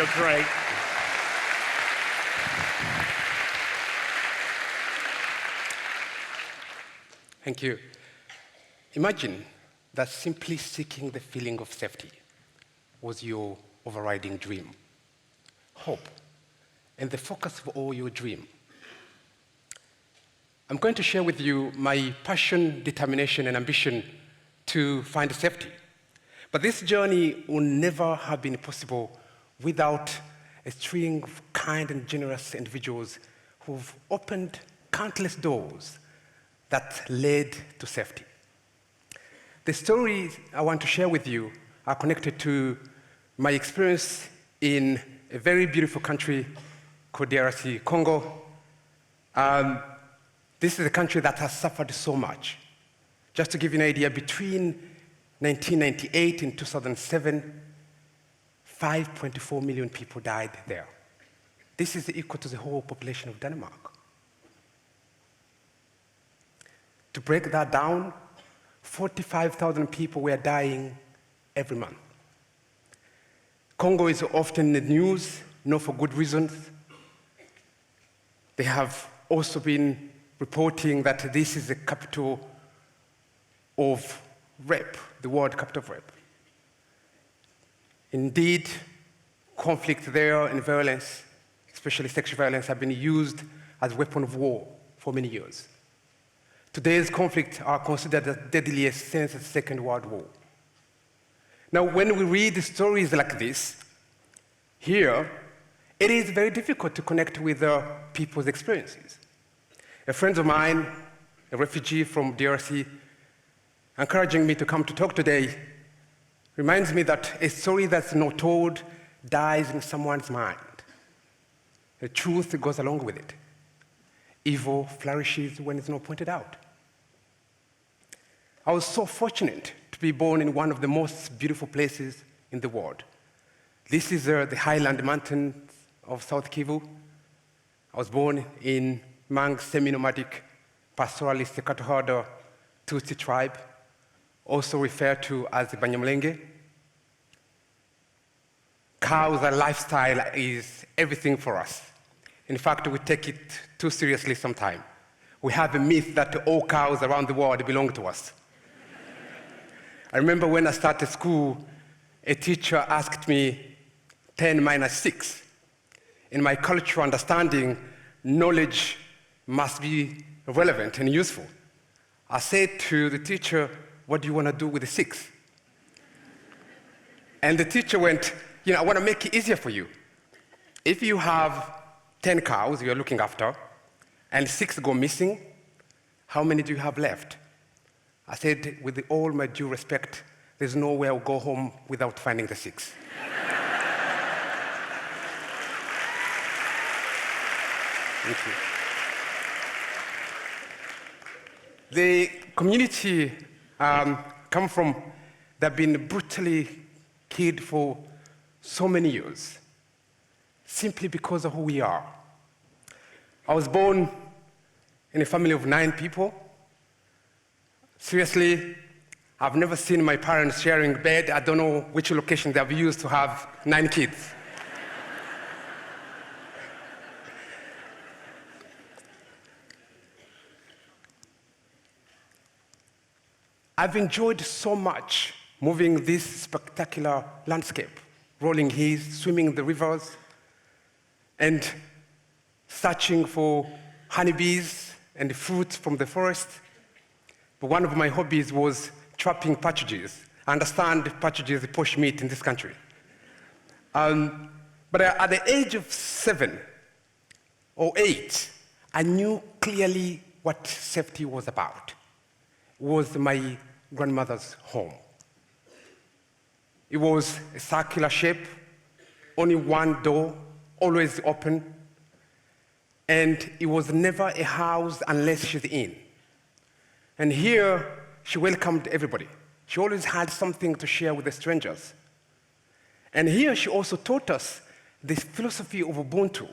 You're great. Thank you. Imagine that simply seeking the feeling of safety was your overriding dream, hope, and the focus of all your dream. I'm going to share with you my passion, determination, and ambition to find safety. But this journey will never have been possible without a string of kind and generous individuals who've opened countless doors that led to safety. The stories I want to share with you are connected to my experience in a very beautiful country called DRC, Congo. This is a country that has suffered so much. Just to give you an idea, between 1998 and 2007, 5.4 million people died there. This is equal to the whole population of Denmark. To break that down, 45,000 people were dying every month. Congo is often in the news, not for good reasons. They have also been reporting that this is the capital of rape, the world capital of rape. Indeed, conflict there and violence, especially sexual violence, have been used as a weapon of war for many years. Today's conflicts are considered the deadliest since the Second World War. Now, when we read stories like this, here, it is very difficult to connect with people's experiences. A friend of mine, a refugee from DRC, encouraging me to come to talk today, reminds me that a story that's not told dies in someone's mind. The truth goes along with it. Evil flourishes when it's not pointed out. I was so fortunate to be born in one of the most beautiful places in the world. This is the highland mountains of South Kivu. I was born in Mang semi-nomadic pastoralist cattle herder Tutsi tribe, also referred to as the Banyamulenge. Cows and lifestyle is everything for us. In fact, we take it too seriously sometimes. We have a myth that all cows around the world belong to us. I remember when I started school, a teacher asked me 10 minus 6. In my cultural understanding, knowledge must be relevant and useful. I said to the teacher, "What do you want to do with the 6?" And the teacher went, "I want to make it easier for you. If you have 10 cows you're looking after, and 6 go missing, how many do you have left?" I said, "With all my due respect, there's no way I'll go home without finding the 6. Thank you. The community come from, they've been brutally killed for so many years, simply because of who we are. I was born in a family of 9 people. Seriously, I've never seen my parents sharing bed. I don't know which location they've used to have 9 kids. I've enjoyed so much moving this spectacular landscape, rolling hills, swimming in the rivers, and searching for honeybees and fruits from the forest. But one of my hobbies was trapping partridges. I understand partridges are posh meat in this country. But at the age of 7 or 8, I knew clearly what safety was about. It was my grandmother's home. It was a circular shape, only one door, always open, and it was never a house unless she's in. And here, she welcomed everybody. She always had something to share with the strangers. And here, she also taught us the philosophy of Ubuntu,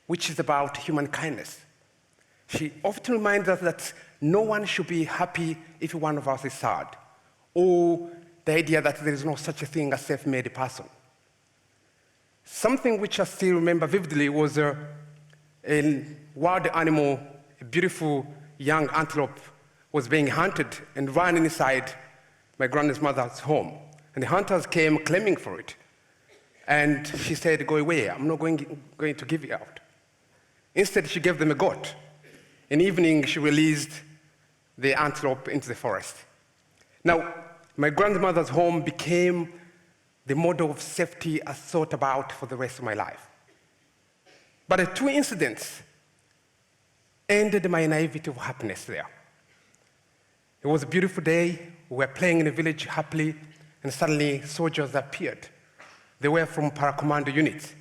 which is about human kindness. She often reminds us that no one should be happy if one of us is sad, or the idea that there is no such a thing as self-made person. Something which I still remember vividly was a wild animal, a beautiful young antelope was being hunted and ran inside my grandmother's home. And the hunters came claiming for it. And she said, go away, I'm not going to give it out. Instead, she gave them a goat. In the evening, she released the antelope into the forest. Now, my grandmother's home became the model of safety I thought about for the rest of my life. But the two incidents ended my naivety of happiness there. It was a beautiful day. We were playing in the village happily, and suddenly soldiers appeared. They were from para-commando units.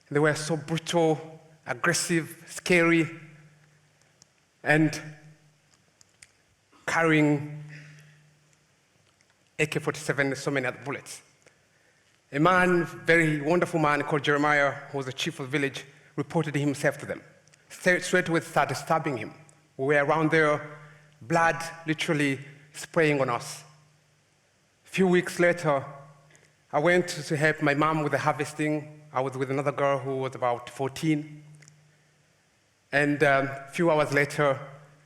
They were so brutal, aggressive, scary, and carrying AK-47 and so many other bullets. A man, very wonderful man called Jeremiah, who was the chief of the village, reported himself to them. Straight away started stabbing him. We were around there, blood literally spraying on us. A few weeks later, I went to help my mom with the harvesting. I was with another girl who was about 14. And a few hours later,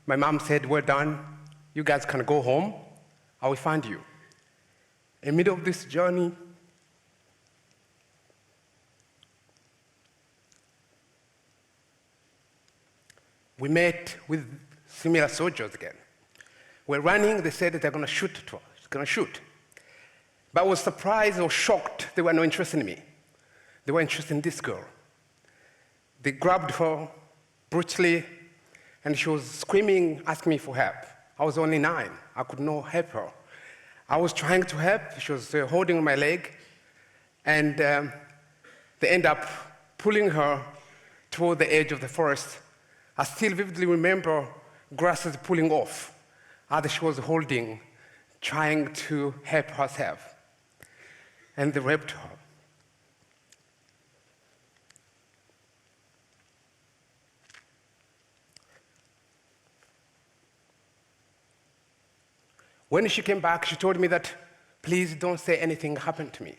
my mom said, we're done. You guys can go home. I will find you. In the middle of this journey, we met with similar soldiers again. We're running, they said that they're going to shoot to us, going to shoot. But I was surprised or shocked they were not interested in me. They were interested in this girl. They grabbed her brutally, and she was screaming, asking me for help. I was only 9. I could not help her. I was trying to help. She was holding my leg, and they end up pulling her toward the edge of the forest. I still vividly remember grasses pulling off, others she was holding, trying to help herself. And they raped her. When she came back, she told me that, please don't say anything happened to me.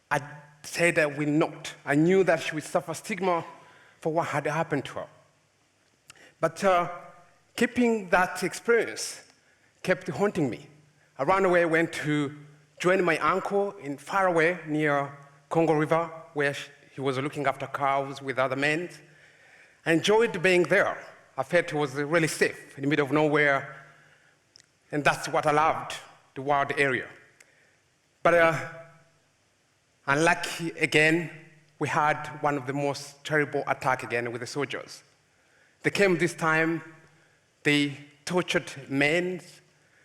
I said I will not. I knew that she would suffer stigma for what had happened to her. But keeping that experience kept haunting me. I ran away, went to join my uncle in far away near Congo River, where he was looking after cows with other men. I enjoyed being there. I felt it was really safe in the middle of nowhere, and that's what I loved, the wild area. But unlucky again, we had one of the most terrible attacks again with the soldiers. They came this time, they tortured men,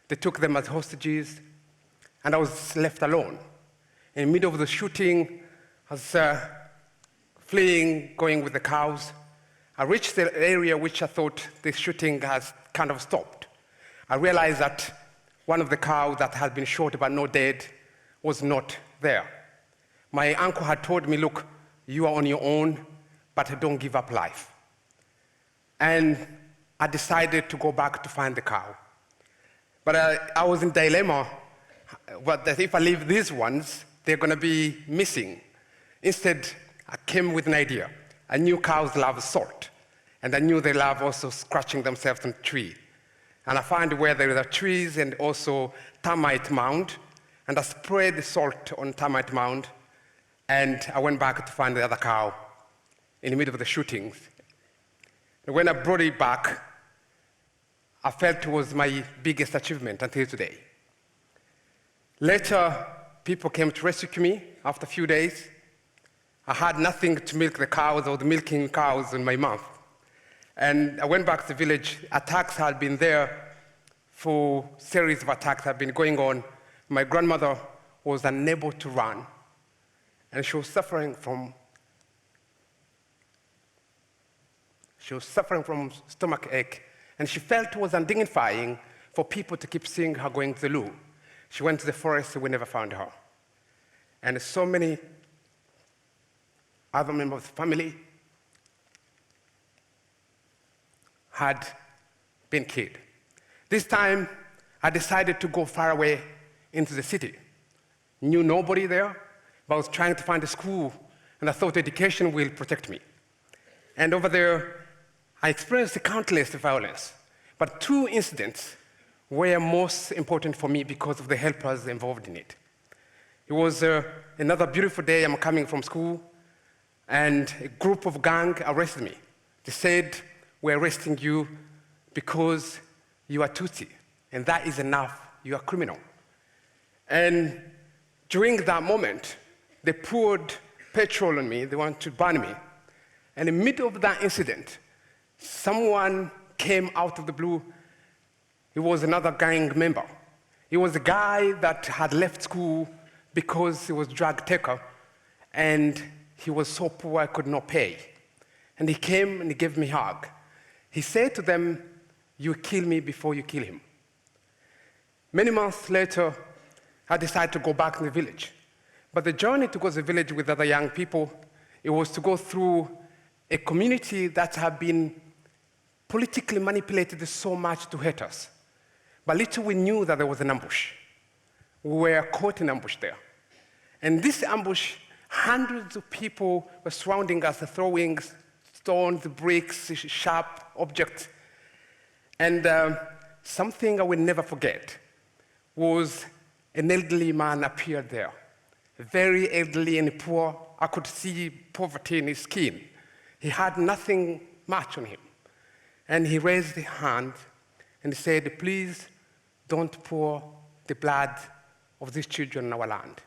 they took them as hostages, and I was left alone. In the middle of the shooting, I was fleeing, going with the cows. I reached the area which I thought the shooting has kind of stopped. I realized that one of the cows that had been shot but not dead was not there. My uncle had told me, look, you are on your own, but don't give up life. And I decided to go back to find the cow. But I was in dilemma, that if I leave these ones, they're going to be missing. Instead, I came with an idea. I knew cows love salt, and I knew they love also scratching themselves on a tree. And I found where there are trees and also termite mound, and I sprayed the salt on termite mound, and I went back to find the other cow in the middle of the shootings. And when I brought it back, I felt it was my biggest achievement until today. Later, people came to rescue me after a few days. I had nothing to milk the cows or the milking cows in my mouth. And I went back to the village. Attacks had been there for a series of attacks had been going on. My grandmother was unable to run, and she was suffering from stomach ache, and she felt it was undignifying for people to keep seeing her going to the loo. She went to the forest, and we never found her. And so many other members of the family had been killed. This time, I decided to go far away into the city. Knew nobody there, but I was trying to find a school, and I thought education will protect me. And over there, I experienced countless violence, but 2 incidents were most important for me because of the helpers involved in it. It was another beautiful day. I'm coming from school, and a group of gang arrested me. They said, "We're arresting you because you are Tutsi, and that is enough, you are criminal." And during that moment, they poured petrol on me, they wanted to burn me. And in the middle of that incident, someone came out of the blue. It was another gang member. He was a guy that had left school because he was a drug taker, and he was so poor I could not pay. And he came and he gave me a hug. He said to them, "You kill me before you kill him." Many months later, I decided to go back to the village. But the journey to go to the village with other young people, it was to go through a community that had been politically manipulated so much to hate us. But little we knew that there was an ambush. We were caught in ambush there. And this ambush, hundreds of people were surrounding us, throwing stones, bricks, sharp objects. And something I will never forget was an elderly man appeared there, very elderly and poor. I could see poverty in his skin. He had nothing much on him. And he raised his hand and he said, "Please don't pour the blood of these children on our land."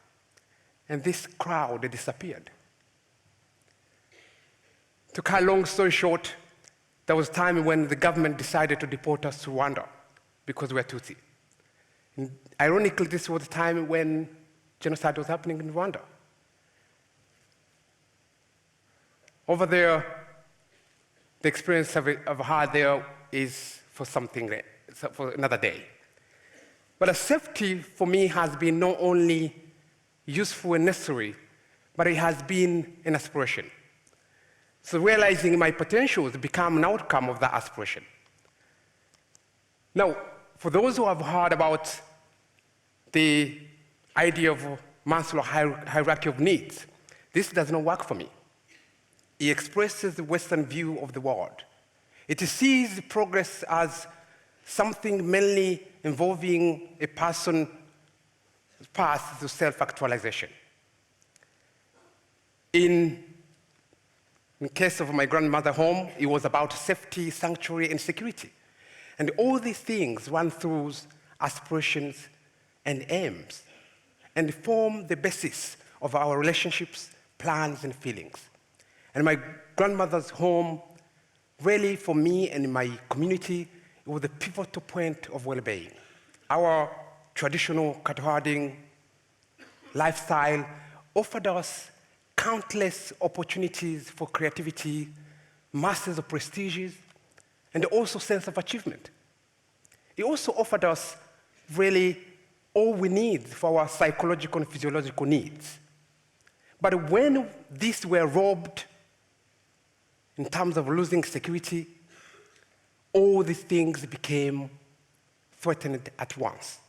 And this crowd disappeared. To cut a long story short, there was a time when the government decided to deport us to Rwanda because we were Tutsi. And ironically, this was the time when genocide was happening in Rwanda. Over there, the experience I've had there is for another day. But a safety for me has been not only useful and necessary, but it has been an aspiration. So realizing my potentials become an outcome of that aspiration. Now, for those who have heard about the idea of Maslow's hierarchy of needs, this does not work for me. It expresses the Western view of the world. It sees progress as something mainly involving a person's path to self-actualization. In case of my grandmother's home, it was about safety, sanctuary, and security. And all these things run through aspirations and aims and form the basis of our relationships, plans, and feelings. And my grandmother's home, really for me and my community, it was the pivotal point of well-being. Our traditional cattle herding lifestyle offered us countless opportunities for creativity, masters of prestige, and also sense of achievement. It also offered us really all we need for our psychological and physiological needs. But when these were robbed in terms of losing security, all these things became threatened at once.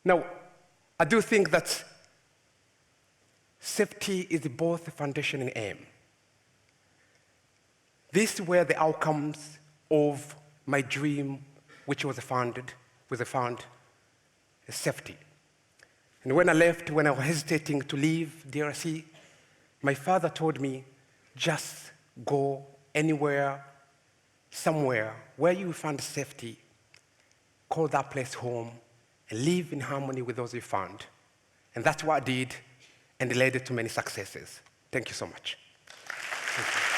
Now, I do think that safety is both a foundation and aim. These were the outcomes of my dream, which was found as safety. And when I left, when I was hesitating to leave DRC, my father told me, just go anywhere, somewhere where you find safety, call that place home, and live in harmony with those you found. And that's what I did, and it led to many successes. Thank you so much. Thank you.